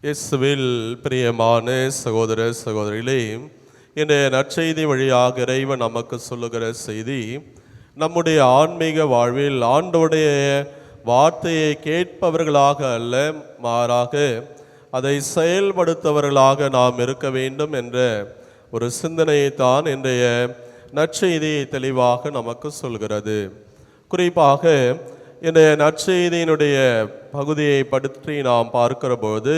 இயேசுவில் பிரியமான சகோதர சகோதரிகளே, இன்றைய நற்செய்தி வழியாக இறைவன் நமக்கு சொல்லுகிற செய்தி, நம்முடைய ஆன்மீக வாழ்வில் ஆண்டவருடைய வார்த்தையை கேட்பவர்களாக அல்ல, மாறாக அதை செயல்படுத்தவர்களாக நாம் இருக்க வேண்டும் என்ற ஒரு சிந்தனையைத்தான் இன்றைய நற்செய்தி தெளிவாக நமக்கு சொல்கிறது. குறிப்பாக இன்றைய நற்செய்தியினுடைய பகுதியை பற்றி நாம் பார்க்கிற போது,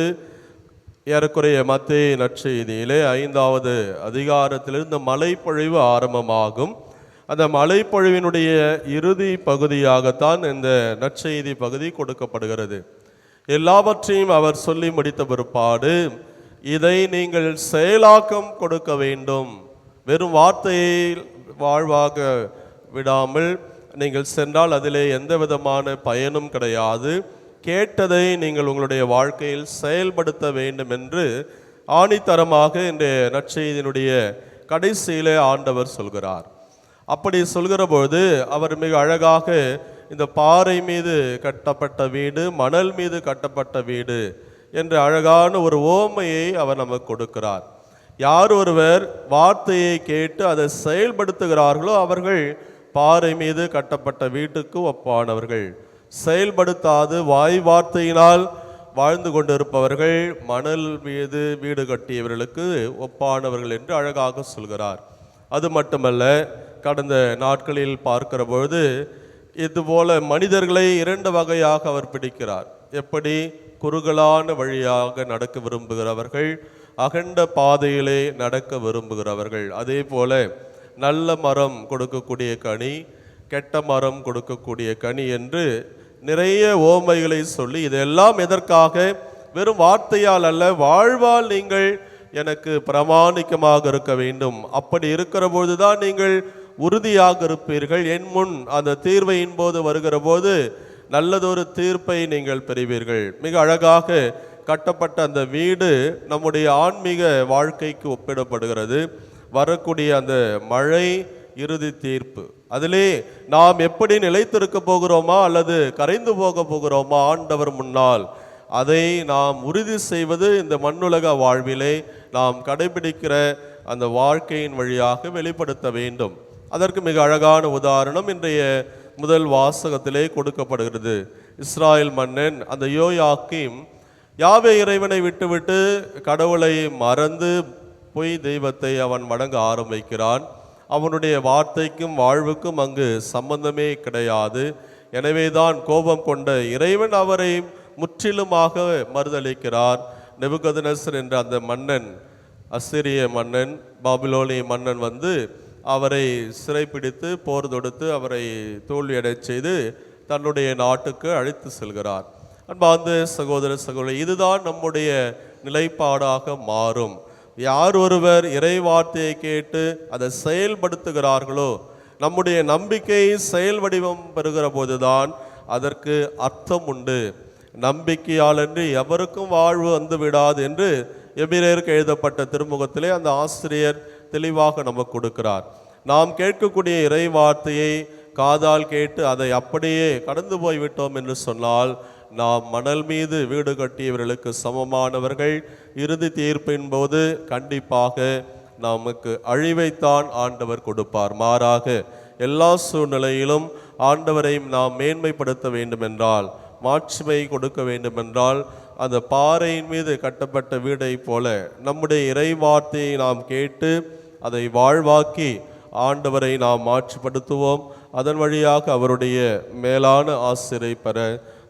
ஏறக்குறைய மத்தேயு நற்செய்தியிலே 5வது அதிகாரத்திலிருந்து மலைப்பொழிவு ஆரம்பமாகும். அந்த மலைப்பொழிவினுடைய இறுதி பகுதியாகத்தான் இந்த நற்செய்தி பகுதி கொடுக்கப்படுகிறது. எல்லாவற்றையும் அவர் சொல்லி முடித்த பிற்பாடு, இதை நீங்கள் செயலாக்கம் கொடுக்க வேண்டும், வெறும் வார்த்தையை வாழ்வாக விடாமல் நீங்கள் சென்றால் அதிலே எந்த விதமான பயனும் கிடையாது, கேட்டதை நீங்கள் உங்களுடைய வாழ்க்கையில் செயல்படுத்த வேண்டும் என்று ஆணித்தரமாக இந்த நற்செய்தியினுடைய கடைசியிலே ஆண்டவர் சொல்கிறார். அப்படி சொல்கிற பொழுது அவர் மிக அழகாக இந்த பாறை மீது கட்டப்பட்ட வீடு, மணல் மீது கட்டப்பட்ட வீடு என்ற அழகான ஒரு ஓமையை அவர் நமக்கு கொடுக்கிறார். யார் ஒருவர் வார்த்தையை கேட்டு அதை செயல்படுத்துகிறார்களோ அவர்கள் பாறை மீது கட்டப்பட்ட வீட்டுக்கு ஒப்பானவர்கள். செயல்படுத்தாது வாய் வார்த்தையினால் வாழ்ந்து கொண்டிருப்பவர்கள் மணல் மீது வீடு கட்டியவர்களுக்கு ஒப்பானவர்கள் என்று அழகாக சொல்கிறார். அது மட்டுமல்ல, கடந்த நாட்களில் பார்க்கிற பொழுது இதுபோல மனிதர்களை 2 வகையாக அவர் பிடிக்கிறார். எப்படி? குறுகலான வழியாக நடக்க விரும்புகிறவர்கள், அகண்ட பாதையிலே நடக்க விரும்புகிறவர்கள். அதே போல நல்ல மரம் கொடுக்கக்கூடிய கனி, கெட்ட மரம் கொடுக்கக்கூடிய கனி என்று நிறைய ஓமைகளை சொல்லி, இதெல்லாம் எதற்காக? வெறும் வார்த்தையால் அல்ல, வாழ்வால் நீங்கள் எனக்கு பிரமாணிக்கமாக இருக்க வேண்டும். அப்படி இருக்கிற பொழுதுதான் நீங்கள் உறுதியாக இருப்பீர்கள். என் முன் அந்த தீர்வையின் போது வருகிற போது நல்லதொரு தீர்ப்பை நீங்கள் பெறுவீர்கள். மிக அழகாக கட்டப்பட்ட அந்த வீடு நம்முடைய ஆன்மீக வாழ்க்கைக்கு ஒப்பிடப்படுகிறது. வரக்கூடிய அந்த மழை இறுதி தீர்ப்பு, அதிலே நாம் எப்படி நிலைத்திருக்க போகிறோமா அல்லது கரைந்து போக போகிறோமா ஆண்டவர் முன்னால், அதை நாம் உறுதி செய்வது இந்த மண்ணுலக வாழ்விலே நாம் கடைபிடிக்கிற அந்த வாழ்க்கையின் வழியாக வெளிப்படுத்த வேண்டும். அதற்கு மிக அழகான உதாரணம் இன்றைய முதல் வாசகத்திலே கொடுக்கப்படுகிறது. இஸ்ராயல் மன்னன் அந்த யோயாக்கீம் யாவே இறைவனை விட்டுவிட்டு கடவுளை மறந்து பொய் தெய்வத்தை அவன் வணங்க ஆரம்பிக்கிறான். அவனுடைய வார்த்தைக்கும் வாழ்வுக்கும் அங்கு சம்பந்தமே கிடையாது. எனவேதான் கோபம் கொண்ட இறைவன் அவரை முற்றிலுமாக மறுதளிக்கிறார். நெபுகத்நேசர் என்ற அந்த மன்னன், அசிரிய மன்னன், பாபிலோனிய மன்னன் வந்து அவரை சிறைப்பிடித்து போர் தொடுத்து அவரை தோல்வியடை செய்து தன்னுடைய நாட்டுக்கு அழைத்து செல்கிறார். அன்பார்ந்த சகோதர சகோதரி, இதுதான் நம்முடைய நிலைப்பாடாக மாறும். யார் ஒருவர் இறை வார்த்தையை கேட்டு அதை செயல்படுத்துகிறார்களோ, நம்முடைய நம்பிக்கை செயல் வடிவம் பெறுகிற போதுதான் அதற்கு அர்த்தம் உண்டு. நம்பிக்கையாலன்றி எவருக்கும் வாழ்வு வந்து விடாது என்று எபிரேயருக்கு எழுதப்பட்ட திருமுகத்திலே அந்த ஆசிரியர் தெளிவாக நமக்கு கொடுக்கிறார். நாம் கேட்கக்கூடிய இறை வார்த்தையை காதால் கேட்டு அதை அப்படியே கடந்து போய்விட்டோம் என்று சொன்னால் நாம் மணல் மீது வீடு கட்டியவர்களுக்கு சமமானவர்கள். இறுதி தீர்ப்பின் போது கண்டிப்பாக நமக்கு அழிவைத்தான் ஆண்டவர் கொடுப்பார். மாறாக எல்லா சூழ்நிலையிலும் ஆண்டவரை நாம் மேன்மைப்படுத்த வேண்டுமென்றால், மாட்சிமை கொடுக்க வேண்டுமென்றால், அந்த பாறையின் மீது கட்டப்பட்ட வீடை போல நம்முடைய இறை வார்த்தையை நாம் கேட்டு அதை வாழ்வாக்கி ஆண்டவரை நாம் மாட்சிப்படுத்துவோம். அதன் வழியாக அவருடைய மேலான ஆசிரை பெற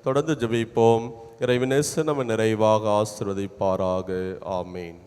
தொடர்ந்து ஜெபிப்போம். இறைவனேசு நம்ம நிறைவாக ஆசீர்வதிப்பாராக. ஆமீன்.